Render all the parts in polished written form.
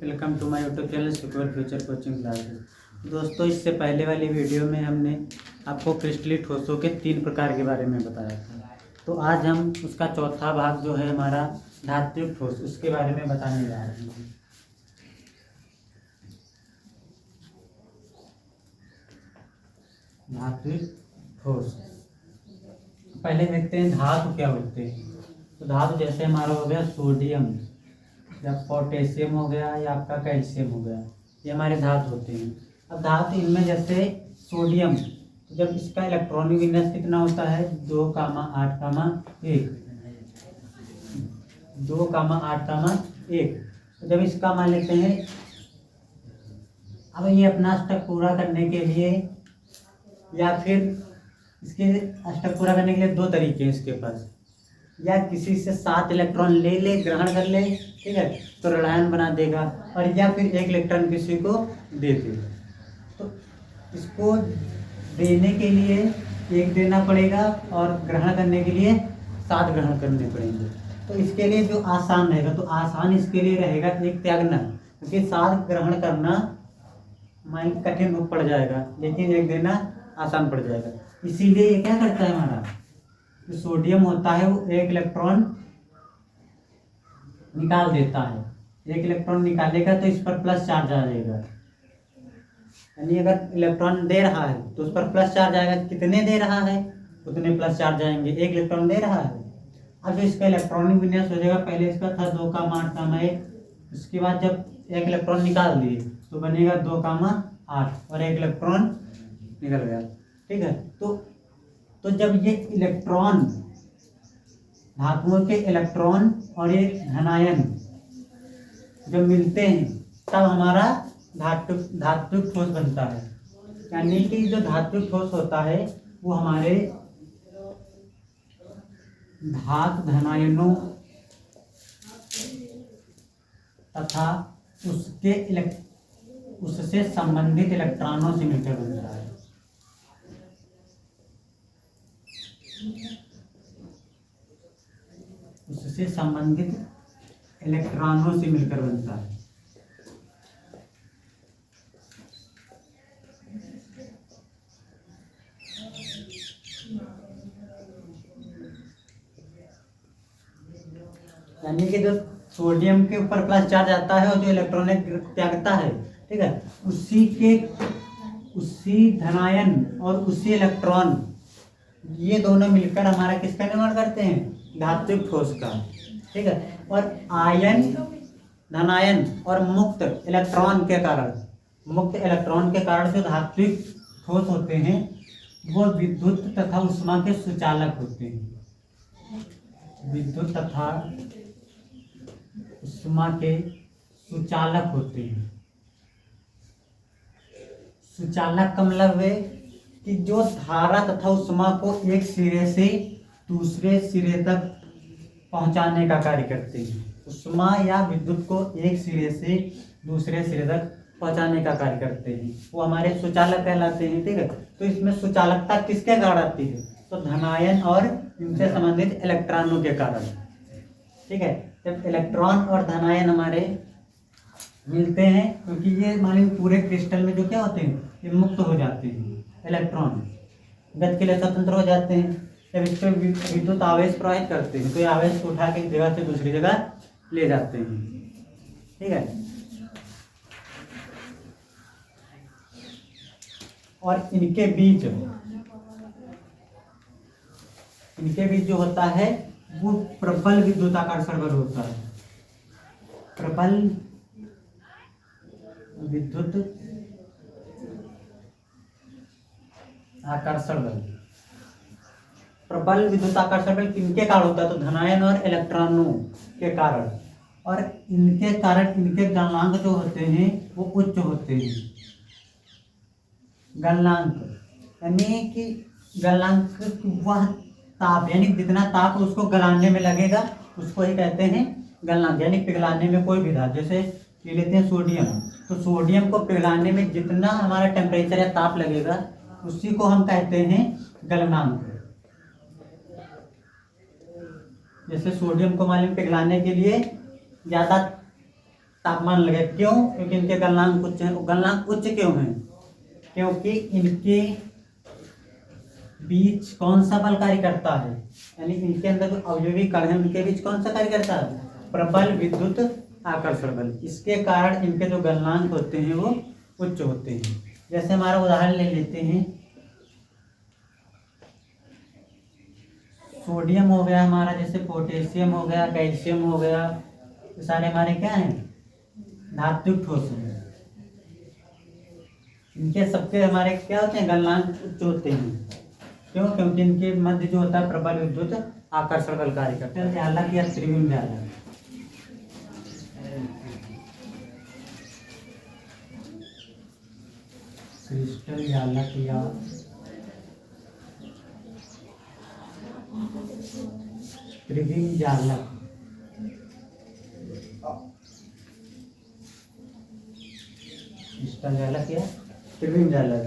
Welcome to my YouTube channel secure future coaching classes. दोस्तों, इससे पहले वाली वीडियो में हमने आपको क्रिस्टलीय ठोसों के 3 प्रकार के बारे में बताया था। तो आज हम उसका चौथा भाग जो है हमारा धात्विक ठोस, उसके बारे में बताने जा रहे हैं। धात्विक ठोस, पहले देखते हैं धातु क्या होते हैं। तो धातु जैसे हमारा हो गया सोडियम या पोटेशियम हो गया या आपका कैल्शियम हो गया, ये हमारे धातु होते हैं। अब धातु इनमें जैसे सोडियम, तो जब इसका इलेक्ट्रॉनिक विन्यास कितना होता है 2,8,1, 2,8,1। तो जब इसका मान लेते हैं, अब ये अपना अष्टक पूरा करने के लिए या फिर इसके अष्टक पूरा करने के लिए 2 तरीके हैं इसके पास, या किसी से 7 इलेक्ट्रॉन ले ले, ग्रहण कर ले, ठीक है, तो ऋणायन बना देगा, और या फिर 1 इलेक्ट्रॉन किसी को दे देगा। तो इसको देने के लिए 1 देना पड़ेगा और ग्रहण करने के लिए 7 ग्रहण करने पड़ेंगे। तो इसके लिए जो आसान रहेगा, तो आसान इसके लिए रहेगा 1 त्यागना, क्योंकि 7 ग्रहण करना माइंड कठिन पड़ जाएगा, लेकिन 1 देना आसान पड़ जाएगा। इसीलिए ये क्या करता है, हमारा जो सोडियम होता है वो 1 इलेक्ट्रॉन निकाल देता है। 1 इलेक्ट्रॉन निकालेगा तो इस पर प्लस चार्ज आ जाएगा, यानी अगर इलेक्ट्रॉन दे रहा है तो उस पर प्लस चार्ज आएगा। कितने दे रहा है उतने प्लस चार्ज आएंगे। 1 इलेक्ट्रॉन दे रहा है। अब जो इसका इलेक्ट्रॉनिक विन्यास हो जाएगा, पहले इसका था 2,8,1, उसके बाद जब 1 इलेक्ट्रॉन निकाल दिए तो बनेगा 2,8 और 1 इलेक्ट्रॉन निकल गया, ठीक है। तो जब ये इलेक्ट्रॉन, धातुओं के इलेक्ट्रॉन और ये धनायन जब मिलते हैं तब हमारा धात्विक ठोस बनता है। यानी कि जो धात्विक ठोस होता है वो हमारे धातु धनायनों तथा उससे संबंधित इलेक्ट्रॉनों से मिलकर बनता है। उससे संबंधित इलेक्ट्रॉनों से मिलकर बनता है। यानी कि जो सोडियम के ऊपर प्लस चार्ज आता है और जो इलेक्ट्रॉन त्यागता है, ठीक है, उसी धनायन और उसी इलेक्ट्रॉन, ये दोनों मिलकर हमारा किसका निर्माण करते हैं, धात्विक ठोस का, ठीक है। और आयन, धनायन और मुक्त इलेक्ट्रॉन के कारण जो धात्विक ठोस होते हैं वो विद्युत तथा उष्मा के सुचालक होते हैं। विद्युत तथा उष्मा के सुचालक होते हैं। सुचालक का मतलब है कि जो धारा तथा उष्मा को एक सिरे से दूसरे सिरे तक पहुंचाने का कार्य करते हैं। उष्मा या विद्युत को एक सिरे से दूसरे सिरे तक पहुंचाने का कार्य करते हैं, वो हमारे सुचालक कहलाते हैं, ठीक है। तो इसमें सुचालकता किसके कारण आती है, तो धनायन और इनसे संबंधित इलेक्ट्रॉनों के कारण, ठीक है। जब इलेक्ट्रॉन और धनायन हमारे मिलते हैं, क्योंकि ये मान पूरे क्रिस्टल में जो क्या होते हैं, ये मुक्त हो जाते हैं, इलेक्ट्रॉन गति के लिए स्वतंत्र हो जाते हैं। जब इस पर विद्युत आवेश प्रवाहित करते हैं तो ये आवेश को उठा के एक जगह से दूसरी जगह ले जाते हैं, ठीक है। और इनके बीच जो होता है वो प्रबल विद्युताकर्षण बल होता है। प्रबल विद्युत आकर्षण बल, प्रबल विद्युत आकर्षण बल किनके कारण होता है, तो धनायन और इलेक्ट्रॉनों के कारण। और इनके कारण इनके गलनांक जो होते हैं वो उच्च होते हैं। गलनांक यानी कि गलनांक वह ताप, यानी जितना ताप उसको गलाने में लगेगा उसको ही कहते हैं गलनांक। यानी पिघलाने में कोई भी धातु, जैसे ये लेते हैं सोडियम, तो सोडियम को पिघलाने में जितना हमारा टेम्परेचर या ताप लगेगा उसी को हम कहते हैं गलनांक। जैसे सोडियम को मान लीजिए पिघलाने के लिए ज़्यादा तापमान लगे। क्यों? क्योंकि इनके गलनांक उच्च हैं। गलनांक उच्च क्यों हैं? क्योंकि इनके बीच कौन सा बल कार्य करता है, यानी इनके अंदर जो अवयवी कण है उनके बीच कौन सा कार्य करता है? प्रबल विद्युत आकर्षण बल। इसके कारण इनके जो गलनांक होते हैं वो उच्च होते हैं। जैसे हमारा उदाहरण ले लेते हैं, सोडियम हो गया हमारा, जैसे पोटेशियम हो गया, कैल्शियम हो गया, ये सारे हमारे क्या हैं? धात्विक ठोस हैं। इनके सबके हमारे क्या होते हैं? गलनांक उच्च होते हैं। क्यों? क्योंकि इनके मध्य जो होता है प्रबल विद्युत आकर्षण बल कार्य करता है। जालक या त्रिविम जालक, क्रिस्टल जालक या त्रिविम जालक, क्रिस्टल जालक या त्रिविम जालक।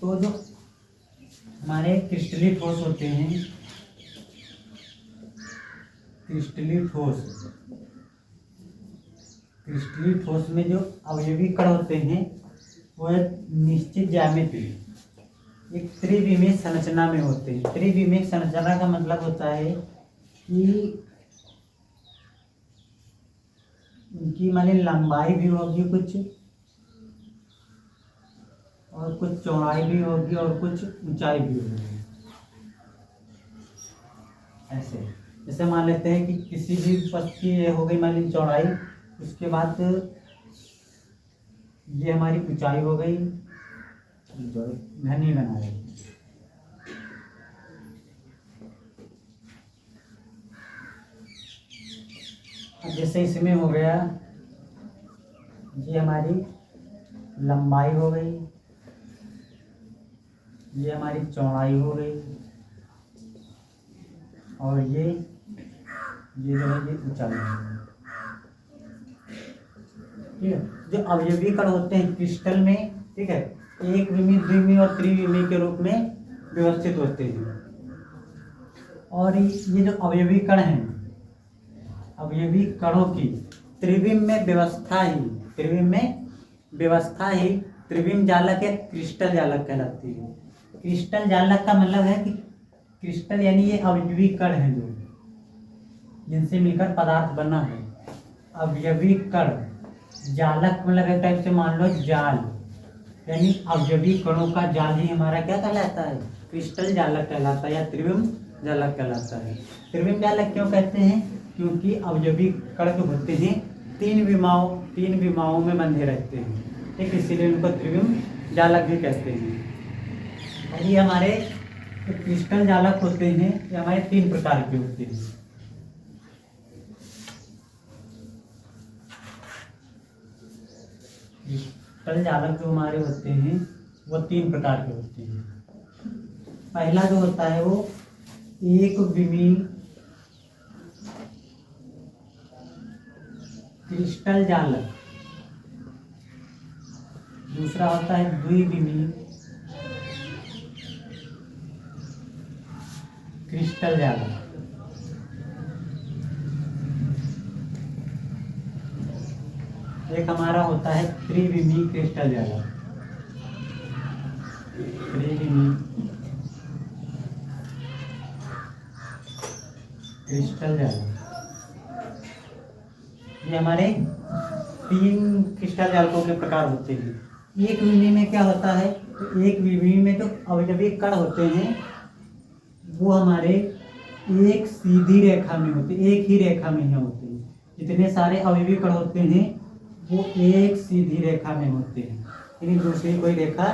तो जो हमारे क्रिस्टलीय ठोस होते हैं, क्रिस्टलीय ठोस में जो अवयवी कण होते हैं वह निश्चित ज्यामिति, एक त्रिविमीय संरचना में होते हैं। त्रिविमीय संरचना का मतलब होता है कि उनकी मान ली लंबाई भी होगी कुछ, और कुछ चौड़ाई भी होगी, और कुछ ऊंचाई भी होगी। ऐसे जैसे मान लेते हैं कि किसी भी वस्तु की ये हो गई मान ली चौड़ाई, उसके बाद ये हमारी ऊंचाई हो गई, घनी बना है। जैसे इसमें हो गया, ये हमारी लंबाई हो गई, ये हमारी चौड़ाई हो गई, और ये जो है ये ऊंचाई हो गई। ठीक है। जो अवयवी कण होते हैं क्रिस्टल में, ठीक है, एक विमीय, द्विमीय और त्रिविमीय के रूप में व्यवस्थित होते हैं। और ये जो अवयवी कण हैं, अवयवी कणों की त्रिविम में व्यवस्था ही त्रिविम जालक या क्रिस्टल जालक कहलाती है। क्रिस्टल जालक का मतलब है कि क्रिस्टल यानी ये अवयवी कण है जो जिनसे मिलकर पदार्थ बना है। अवयवी कण, जालक मतलब एक टाइप से मान लो जाल, यानी अवयवी कणों का जाल ही हमारा क्या कहलाता है? क्रिस्टल जालक कहलाता है या त्रिविम जालक कहलाता है। त्रिविम जालक क्यों कहते हैं? क्योंकि अवयवी कण जो होते हैं तीन विमाओं में बंधे रहते हैं, ठीक, इसीलिए उनको त्रिविम जालक भी कहते हैं। और ये हमारे जो क्रिस्टल जालक होते हैं ये हमारे तीन प्रकार के होते हैं। क्रिस्टल जालक जो हमारे होते हैं वो तीन प्रकार के होते हैं। पहला जो होता है वो एक विमीय क्रिस्टल जालक, दूसरा होता है द्विविमीय क्रिस्टल जालक, एक हमारा होता है त्रिविमीय क्रिस्टल जालक। त्रिविमीय क्रिस्टल जालक, ये हमारे तीन क्रिस्टल जालकों के प्रकार होते हैं। एक विमीय में क्या होता है? तो एक विमीय में जो अवयवी कण होते हैं वो हमारे एक सीधी रेखा में होते हैं, एक ही रेखा में होते हैं। जितने सारे अवयवी कण होते हैं वो एक सीधी रेखा में होते हैं, यानी दूसरी कोई रेखा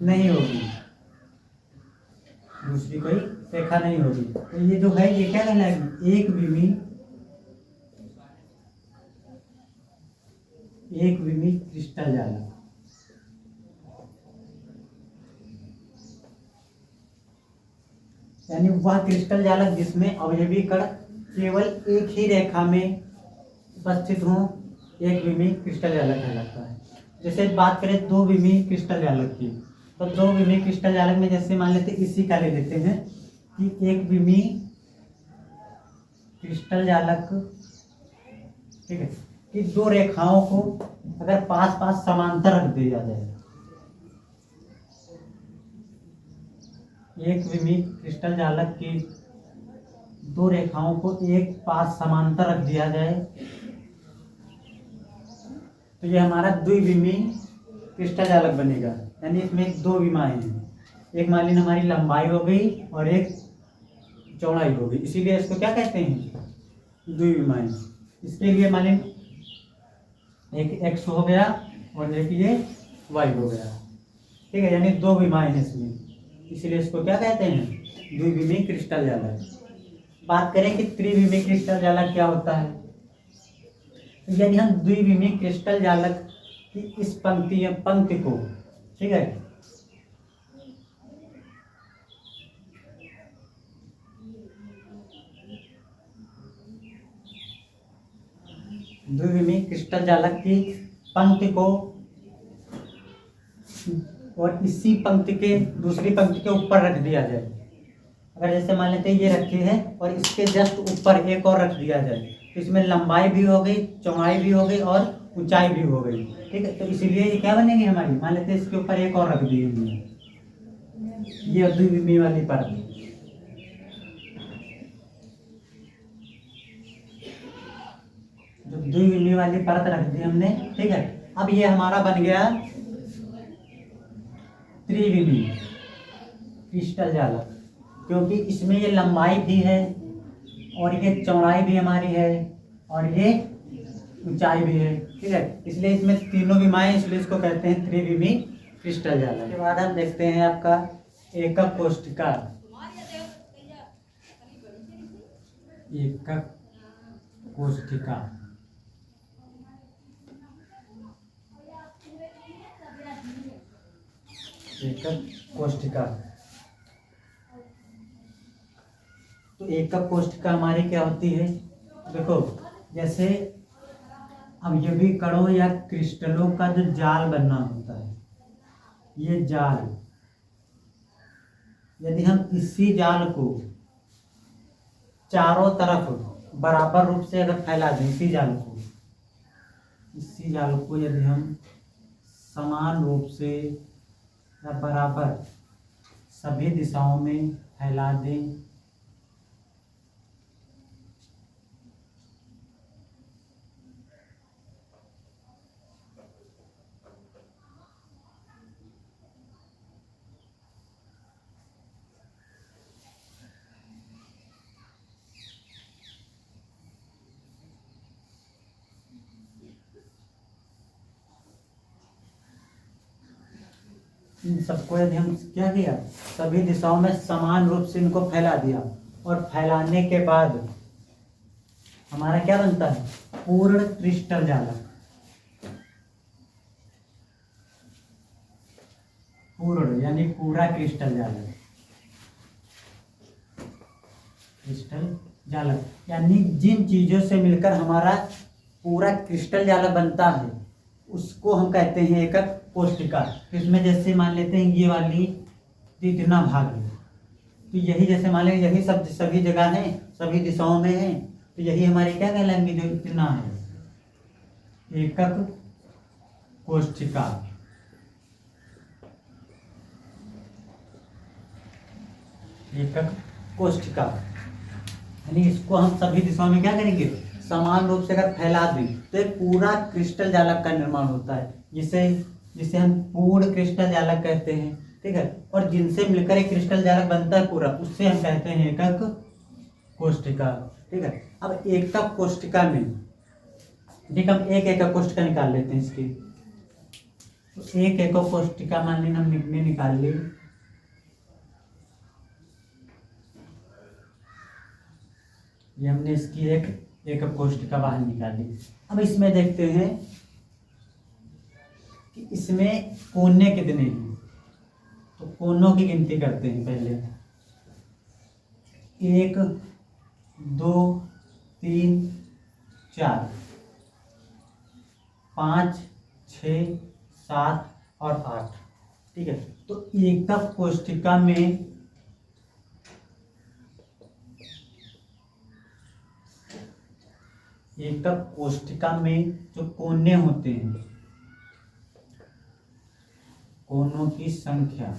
नहीं होगी, दूसरी कोई रेखा नहीं होगी। तो ये जो है ये क्या कहलाएगी? एक विमीय क्रिस्टल जालक। यानी वह क्रिस्टल जालक जिसमें अवयवी कण केवल एक ही रेखा में उपस्थित हों, एक विमीय क्रिस्टल जालक कहलाता है। जैसे बात करें दो विमीय क्रिस्टल जालक की, तो दो विमीय क्रिस्टल जालक में जैसे मान लेते इसी का ले लेते हैं कि एक विमीय क्रिस्टल जालक ठीक है, कि दो रेखाओं को अगर पास पास समांतर रख दिया जाए, एक विमीय क्रिस्टल जालक की दो रेखाओं को एक पास समांतर रख दिया जाए तो ये हमारा द्विविमीय क्रिस्टल जालक बनेगा। यानी इसमें दो विमाएं हैं, एक मान लीजिए हमारी लंबाई हो गई और एक चौड़ाई हो गई, इसीलिए इसको क्या कहते हैं, द्विविमाएं। इसके लिए मान लीजिए एक एक्स हो गया और एक ये वाई हो गया, ठीक है, यानी दो विमाएं हैं इसमें, इसीलिए इसको क्या कहते हैं, द्विविमीय क्रिस्टल जालक। बात करें कि त्रिविमीय क्रिस्टल जालक क्या होता है, यदि हम द्विविमीय क्रिस्टल जालक की इस पंक्ति को, ठीक है, द्विविमीय क्रिस्टल जालक की पंक्ति को और इसी पंक्ति के दूसरी पंक्ति के ऊपर रख दिया जाए, अगर जैसे मान लेते हैं ये रखी है और इसके जस्ट ऊपर एक और रख दिया जाए तो इसमें लंबाई भी हो गई, चौड़ाई भी हो गई और ऊंचाई भी हो गई, ठीक है, तो इसीलिए ये क्या बनेगी हमारी, मान लेते हैं इसके ऊपर एक और रख दी हमने, ये द्विविमीय वाली परत, जो द्विविमीय वाली परत रख दी हमने, ठीक है। अब ये हमारा बन गया त्रिविमीय क्रिस्टल जालक, क्योंकि इसमें ये लंबाई भी है और ये चौड़ाई भी हमारी है और ये ऊंचाई भी है, ठीक है, इसलिए इसमें तीनों विमाएं, इसलिए इसको कहते हैं त्रिविमीय क्रिस्टल जालक। के बाद हम देखते हैं आपका एकक कोष्ठिका। एकक कोष्ठिका, एकक कोष्ठिका, तो एकक कोष्ठिका हमारी क्या होती है, देखो जैसे अब ये भी कणों या क्रिस्टलों का जो जाल बनना होता है, ये जाल, यदि हम इसी जाल को चारों तरफ बराबर रूप से अगर फैला दें, इसी जाल को यदि हम समान रूप से या बराबर सभी दिशाओं में फैला दें इन सबको, यदि हम क्या किया, सभी दिशाओं में समान रूप से इनको फैला दिया और फैलाने के बाद हमारा क्या बनता है, पूर्ण क्रिस्टल जालक। पूर्ण यानी पूरा क्रिस्टल जालक, क्रिस्टल जालक यानी जिन चीजों से मिलकर हमारा पूरा क्रिस्टल जालक बनता है उसको हम कहते हैं एकक कोष्ठिका। इसमें जैसे मान लेते हैं ये वाली इतना भाग है, तो यही जैसे मान लेंगे यही सब सभी जगह है, सभी दिशाओं में है, तो यही हमारी क्या कहलाएंगे, जो इतना है, एकक कोष्ठिका। एकक कोष्ठिका यानी इसको हम सभी दिशाओं में क्या करेंगे, समान रूप से अगर फैला दें तो एक पूरा क्रिस्टल जालक का निर्माण होता है, जिसे हम पूर्ण क्रिस्टल जालक कहते हैं, ठीक है, और जिनसे मिलकर एक क्रिस्टल जालक बनता है पूरा, उससे हम कहते हैं एकक कोष्ठिका, ठीक है। अब एकक कोष्ठिका में ठीक, हम एक एकक कोष्ठिका निकाल लेते हैं इसकी, तो एक एकक कोष्ठिका मान लीजिए हमने निकाल ली, ये हमने इसकी एक एकक कोष्ठिका बाहर निकाल ली। अब इसमें देखते हैं कि इसमें कोने कितने हैं, तो कोनों की गिनती करते हैं पहले, 1 2 3 4 5 6 7 और 8, ठीक है। तो एकक कोष्ठिका में एकक कोष्ठिका में जो कोने होते हैं, कोनों की संख्या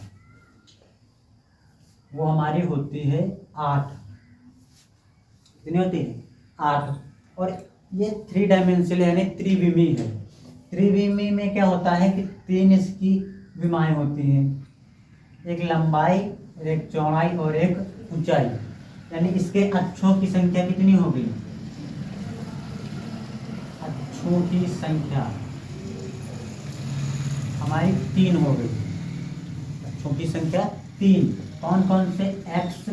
वो हमारी होती है 8। कितनी होती है? 8। और ये 3 डायमेंशनल यानी त्रिविमी है। त्रिविमी में क्या होता है कि 3 इसकी विमाएं होती हैं, एक लंबाई, एक चौड़ाई और एक ऊंचाई। यानी इसके अक्षों की संख्या कितनी हो गई? अक्षों की संख्या हमारी 3 हो गई। अक्षों की संख्या 3। कौन कौन से? x, y,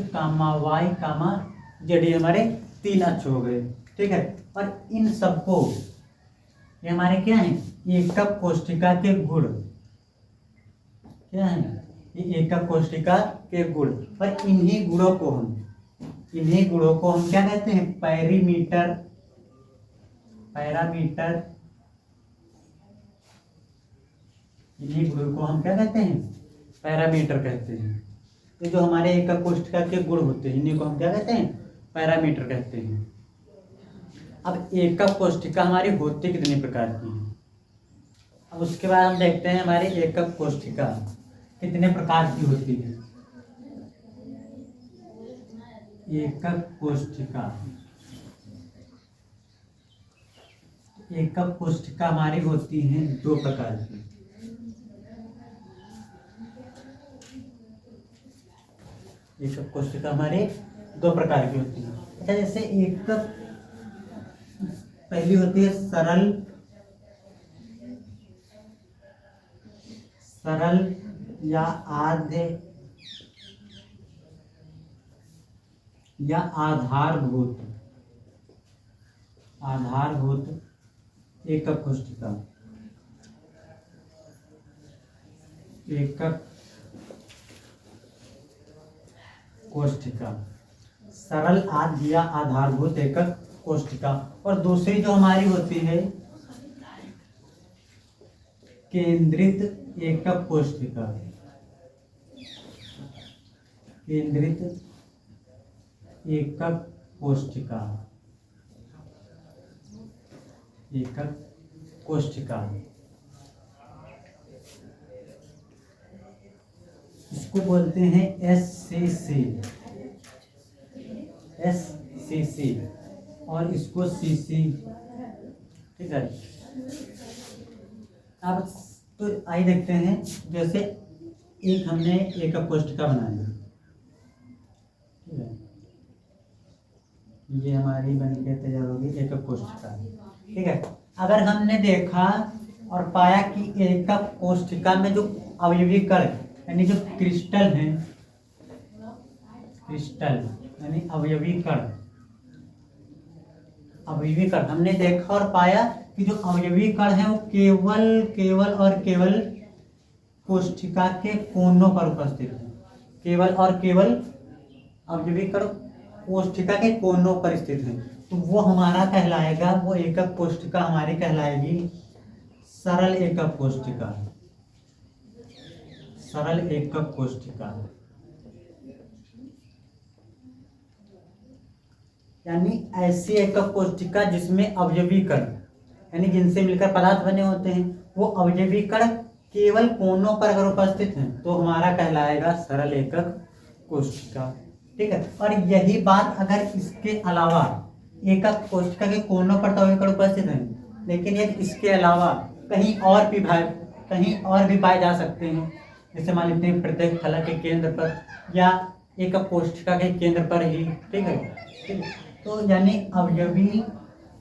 z, ये हमारे 3 अक्ष हो गए। ठीक है। और इन सबको ये हमारे क्या है? एकक कोष्ठिका के गुण। क्या है? ये एकक कोष्ठिका के गुण। और इन्हीं गुणों को हम क्या कहते हैं? पैरामीटर इन्हीं गुणों को हम क्या कहते हैं? पैरामीटर कहते हैं। ये जो हमारे एकक कोष्ठिका के गुण होते हैं, इन्हीं को हम क्या कहते हैं? पैरामीटर कहते हैं। अब एकक कोष्ठिका हमारी होती कितने प्रकार की है? अब उसके बाद हम देखते हैं हमारी एकक कोष्ठिका कितने प्रकार की होती है। एकक कोष्ठिका हमारी होती है 2 प्रकार की। एकक कोष्ठिका हमारे 2 प्रकार की होती है। अच्छा, जैसे एकक पहली होती है सरल या आधारभूत एकक कोष्ठिका। सरल आदि या आधारभूत एकक कोष्ठिका। और दूसरी जो हमारी होती है केंद्रित एकक कोष्ठिका। इसको बोलते हैं SCC और इसको CC। ठीक है। अब तो आइए देखते हैं, जैसे एक हमने एकक कोष्ठिका बनाई। ठीक है, ये हमारी बनके तैयार होगी एकक कोष्ठिका। ठीक है। अगर हमने देखा और पाया कि एकक कोष्ठिका में जो अवयवी कण यानी जो क्रिस्टल हैं, यानी अवयवी कण हमने देखा और पाया कि जो अवयवी कण है वो केवल कोष्ठिका के कोनों पर उपस्थित है। केवल अवयवी कण कोष्ठिका के कोनों पर स्थित है। तो वो हमारा कहलाएगा, वो एकक कोष्ठिका हमारी कहलाएगी सरल एकक कोष्ठिका। यानी ऐसी एकक कोष्ठिका जिसमें अवयवी कण यानी जिनसे मिलकर पदार्थ बने होते हैं, वो अवयवी कण केवल कोनों पर अगर उपस्थित हैं तो हमारा कहलाएगा सरल एकक कोष्ठिका। ठीक है। और यही बात अगर इसके अलावा एकक कोष्ठिका के कोनों पर तो अवयवी कण उपस्थित हैं, लेकिन यदि इसके अलावा कहीं और भी पाए जा सकते हैं, जैसे मान लेते हैं प्रत्येक फलक के केंद्र पर या एकक कोष्ठिका के केंद्र पर ही। ठीक है। तो यानी अवयवी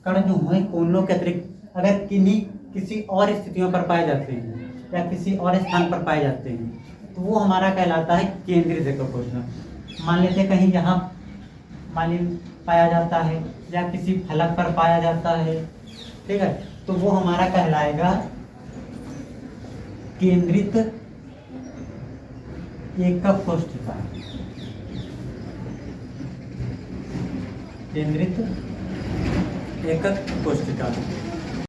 कण जो है कोनों के अतिरिक्त अगर किसी और स्थितियों पर पाए जाते हैं या किसी और स्थान पर पाए जाते हैं, तो वो हमारा कहलाता है केंद्रित एकक कोष्ठिका। मान लेते हैं कहीं यहाँ पाया जाता है या किसी फलक पर पाया जाता है। ठीक है। तो वो हमारा कहलाएगा केंद्रित एकक कोष्ठिका। केंद्रित एकक कोष्ठिका।